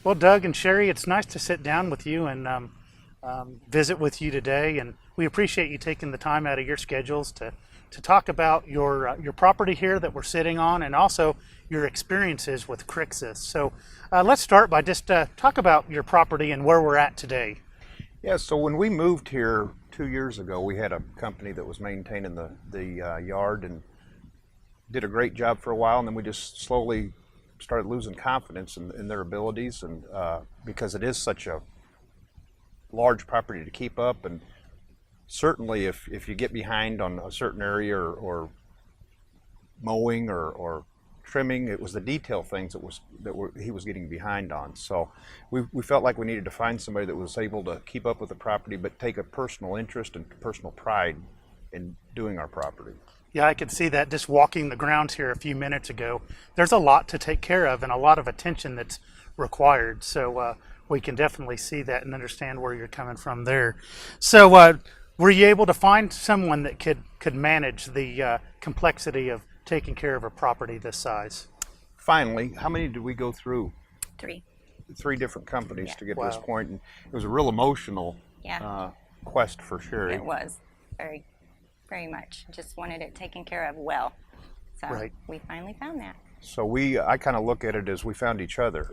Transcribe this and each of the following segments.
Well, Doug and Sherry, it's nice to sit down with you and visit with you today, and we appreciate you taking the time out of your schedules to talk about your property here that we're sitting on, and also your experiences with CriXus. So let's start by just talk about your property and where we're at today. Yeah, so when we moved here 2 years ago, we had a company that was maintaining the yard and did a great job for a while, and then we just slowly started losing confidence in their abilities, and because it is such a large property to keep up, and certainly if you get behind on a certain area or mowing or trimming, it was the detail things he was getting behind on. So we felt like we needed to find somebody that was able to keep up with the property but take a personal interest and personal pride in doing our property. Yeah, I could see that just walking the grounds here a few minutes ago. There's a lot to take care of and a lot of attention that's required. So we can definitely see that and understand where you're coming from there. So were you able to find someone that could manage the complexity of taking care of a property this size? Finally, how many did we go through? Three different companies to get to this point, and it was a real emotional quest for Sherry. It was very much. Just wanted it taken care of well. So we finally found that. So I kind of look at it as we found each other.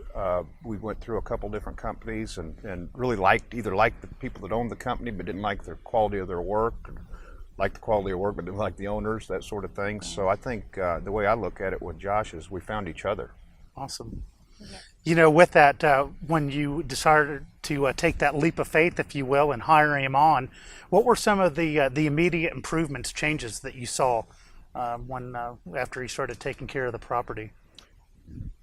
We went through a couple different companies and really either liked the people that owned the company but didn't like the quality of their work, or liked the quality of work but didn't like the owners, that sort of thing. So I think the way I look at it with Josh is we found each other. Awesome. Yeah. You know, with that, when you decided to take that leap of faith, if you will, and hire him on, what were some of the immediate improvements, changes that you saw after he started taking care of the property?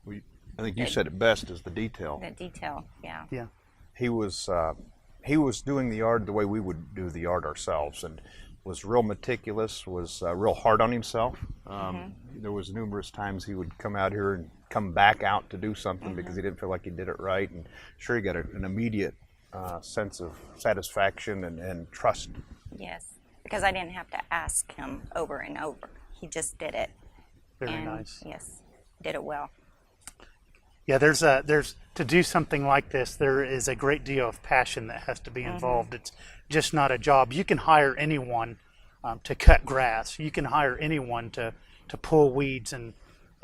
I think you said it best, is the detail. The detail, yeah. Yeah. He was doing the yard the way we would do the yard ourselves, and was real meticulous, was real hard on himself. There was numerous times he would come out here and come back out to do something because he didn't feel like he did it right, and sure, he got an immediate sense of satisfaction and trust. Yes, because I didn't have to ask him over and over. He just did it. Very nice. Yes, did it well. Yeah, there's to do something like this, there is a great deal of passion that has to be involved. It's just not a job. You can hire anyone to cut grass. You can hire anyone to pull weeds and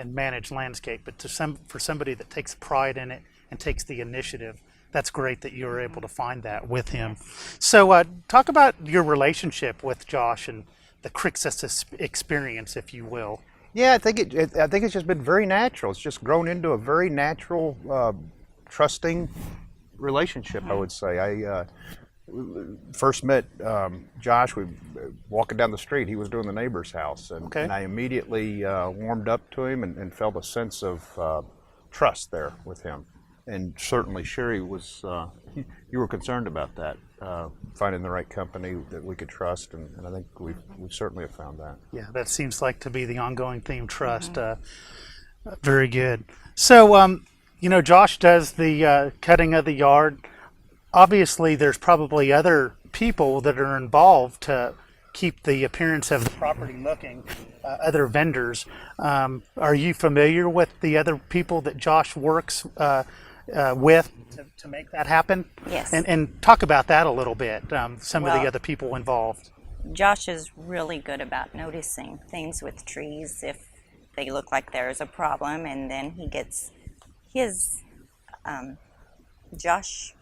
manage landscape. But for somebody that takes pride in it and takes the initiative, that's great that you were able to find that with him. Yes. So talk about your relationship with Josh and the CriXus experience, if you will. Yeah, I think it's just been very natural. It's just grown into a very natural, trusting relationship. I would say. I first met Josh. We walking down the street. He was doing the neighbor's house, and I immediately warmed up to him and felt a sense of trust there with him. And certainly, Sherry was. You were concerned about that, finding the right company that we could trust, and I think we certainly have found that. Yeah, that seems like to be the ongoing theme, trust. Very good. So, you know, Josh does the cutting of the yard. Obviously, there's probably other people that are involved to keep the appearance of the property looking, other vendors. Are you familiar with the other people that Josh works with to make that happen? Yes. And talk about that a little bit, some of the other people involved. Josh is really good about noticing things with trees if they look like there's a problem, and then he gets his Josh.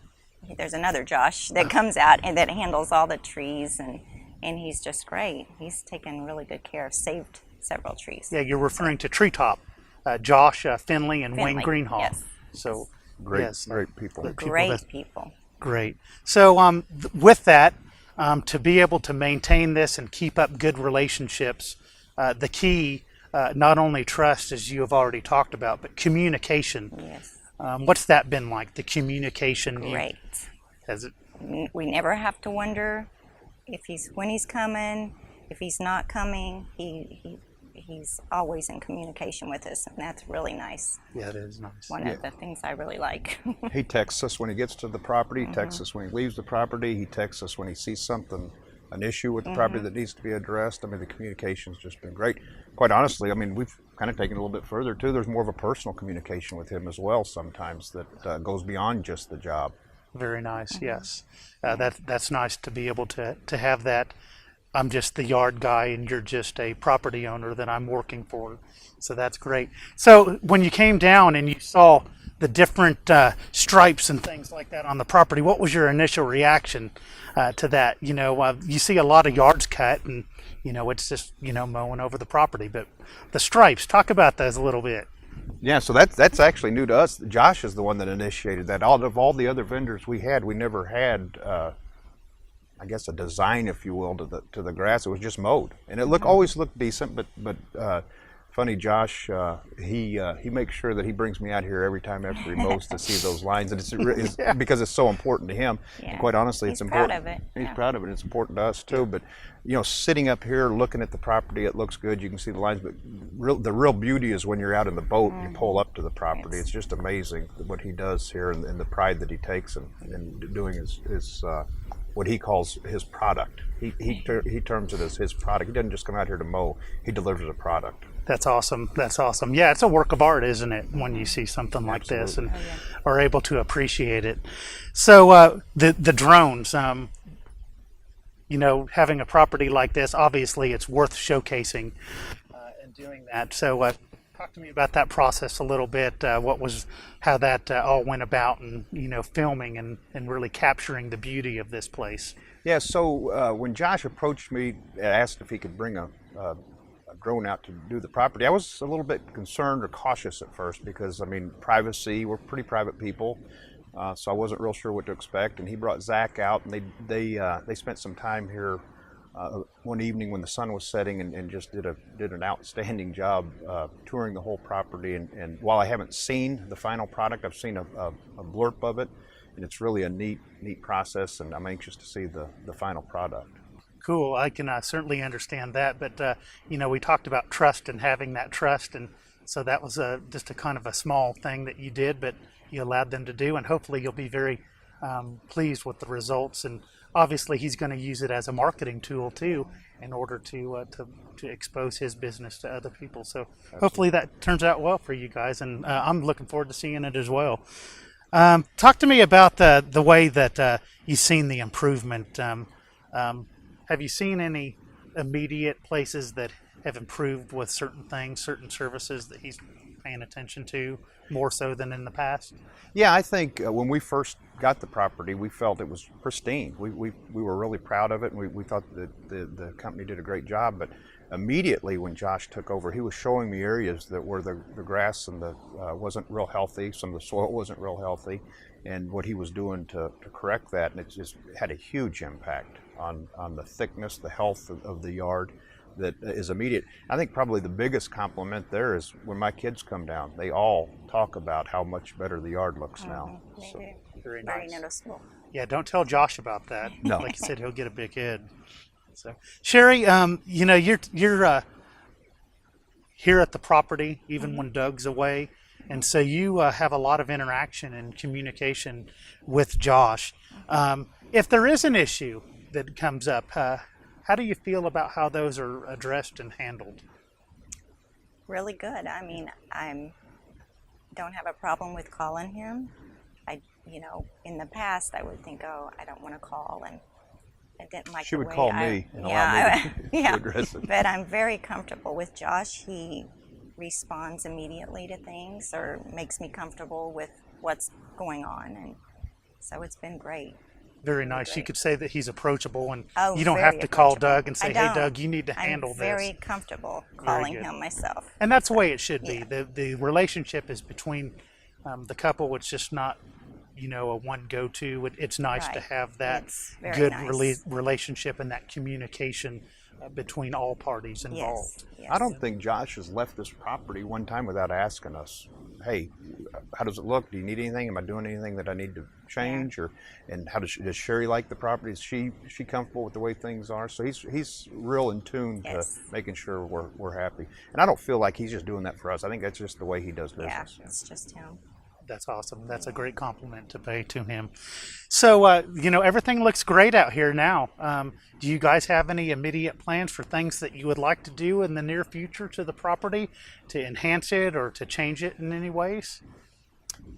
There's another Josh that comes out and that handles all the trees, and he's just great. He's taken really good care, saved several trees. Yeah, you're referring to Treetop, Josh Finley and Wayne Greenhall. Yes. So great people. Great people. Great. So with that, to be able to maintain this and keep up good relationships, the key, not only trust, as you have already talked about, but communication. Yes. What's that been like, the communication? Great. Has it? We never have to wonder when he's coming, if he's not coming. He's always in communication with us, and that's really nice. Yeah, it is nice. One of the things I really like. He texts us when he gets to the property. He texts us when he leaves the property. He texts us when he sees something an issue with the property that needs to be addressed. I mean, the communication's just been great. Quite honestly, I mean, we've kind of taken it a little bit further too. There's more of a personal communication with him as well sometimes that goes beyond just the job. Very nice. Yes, that's nice to be able to have that. I'm just the yard guy, and you're just a property owner that I'm working for. So that's great. So when you came down and you saw the different stripes and things like that on the property, what was your initial reaction to that? You know, you see a lot of yards cut, and you know it's just mowing over the property, but the stripes. Talk about those a little bit. Yeah, so that's actually new to us. Josh is the one that initiated that. Out of all the other vendors we had, we never had, I guess, a design, if you will, to the grass. It was just mowed, and it always looked decent. But funny, Josh, he makes sure that he brings me out here every time after he mows to see those lines, and it's because it's so important to him. Yeah. And quite honestly, it's important. Proud of it. He's proud of it. It's important to us too. But sitting up here looking at the property, it looks good. You can see the lines, but the real beauty is when you're out in the boat and you pull up to the property. It's just amazing what he does here, and the pride that he takes in doing his what he calls his product. He terms it as his product. He doesn't just come out here to mow. He delivers a product. That's awesome. That's awesome. Yeah, it's a work of art, isn't it, when you see something like this and are able to appreciate it. So the drones, having a property like this, obviously it's worth showcasing and doing that. So talk to me about that process a little bit. How that all went about, and filming and really capturing the beauty of this place. Yeah. So when Josh approached me, asked if he could bring a drone out to do the property, I was a little bit concerned or cautious at first because, I mean, privacy, we're pretty private people, so I wasn't real sure what to expect. And he brought Zach out, and they spent some time here one evening when the sun was setting, and just did an outstanding job touring the whole property. And while I haven't seen the final product, I've seen a blurb of it, and it's really a neat process, and I'm anxious to see the final product. Cool. I can certainly understand that, but we talked about trust and having that trust, and so that was just a kind of a small thing that you did, but you allowed them to do, and hopefully you'll be very pleased with the results. And obviously he's going to use it as a marketing tool too, in order to expose his business to other people. So hopefully that turns out well for you guys, and I'm looking forward to seeing it as well. Talk to me about the way that you've seen the improvement. Have you seen any immediate places that have improved with certain things, certain services that he's paying attention to more so than in the past? Yeah, I think when we first got the property, we felt it was pristine. We were really proud of it, and we thought that the company did a great job. But immediately when Josh took over, he was showing me areas that where the grass and wasn't real healthy, some of the soil wasn't real healthy, and what he was doing to correct that, and it just had a huge impact on the thickness, the health of the yard. That is immediate. I think probably the biggest compliment there is when my kids come down, they all talk about how much better the yard looks now. So, Very very nice. noticeable. Yeah, don't tell Josh about that. No. Like you said, he'll get a big head. So, Sherry, you're here at the property even when Doug's away, and so you have a lot of interaction and communication with Josh. If there is an issue that comes up, how do you feel about how those are addressed and handled? Really good. I mean, I don't have a problem with calling him. In the past, I would think, oh, I don't want to call, and I didn't like She the would way call me and allow me to address it. But I'm very comfortable with Josh. He responds immediately to things, or makes me comfortable with what's going on, and so it's been great. Very nice. You could say that he's approachable, and Oh, you don't very have to call approachable. Doug and say, I "Hey, don't. Doug, you need to handle I'm very this." comfortable calling good. him myself. And that's the way it should be. Yeah. The relationship is between the couple. It's just not, a one go-to. It's nice to Right. have that It's very good nice. relationship and that communication between all parties involved. Yes. I don't think Josh has left this property one time without asking us, hey, how does it look? Do you need anything? Am I doing anything that I need to change? And how does Sherry like the property? Is she comfortable with the way things are? So he's real in tune Yes. to making sure we're happy. And I don't feel like he's just doing that for us. I think that's just the way he does Yeah, business. it's just him. That's awesome. That's a great compliment to pay to him. So, everything looks great out here now. Do you guys have any immediate plans for things that you would like to do in the near future to the property to enhance it or to change it in any ways?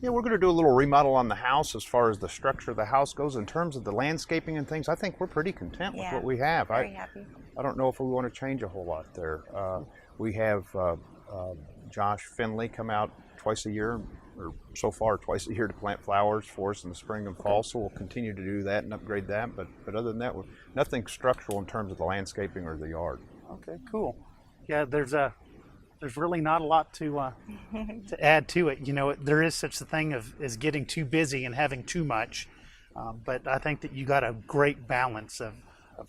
Yeah, we're going to do a little remodel on the house as far as the structure of the house goes. In terms of the landscaping and things, I think we're pretty content with what we have. Very happy. I don't know if we want to change a whole lot there. We have Josh Finley come out twice a year, or so far twice a year, to plant flowers for us in the spring and fall. So we'll continue to do that and upgrade that. But other than that, nothing structural in terms of the landscaping or the yard. Okay, cool. Yeah, there's really not a lot to add to it. There is such a thing as getting too busy and having too much, but I think that you got a great balance of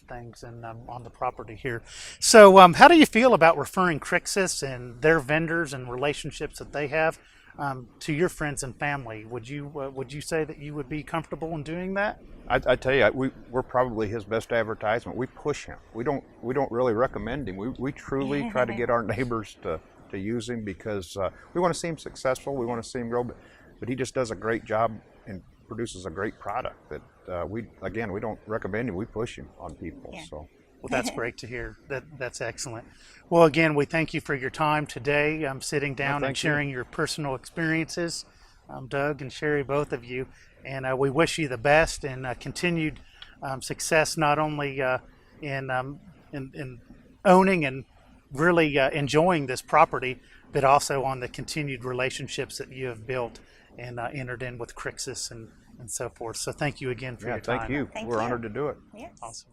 things and on the property here. So how do you feel about referring CriXus and their vendors and relationships that they have to your friends and family? Would you say that you would be comfortable in doing that? I tell you, we're probably his best advertisement. We push him. We don't really recommend him. We truly try to get our neighbors to use him because we want to see him successful. We want to see him grow, but he just does a great job and produces a great product that we don't recommend him. We push him on people. Yeah. So. Well, that's great to hear. That's excellent. Well, again, we thank you for your time today. Sitting down and sharing your personal experiences, Doug and Sherry, both of you. And we wish you the best and continued success, not only in owning and really enjoying this property, but also on the continued relationships that you have built and entered in with CriXus and so forth. So thank you again for your time. Thank you. We're honored to do it. Yes. Awesome.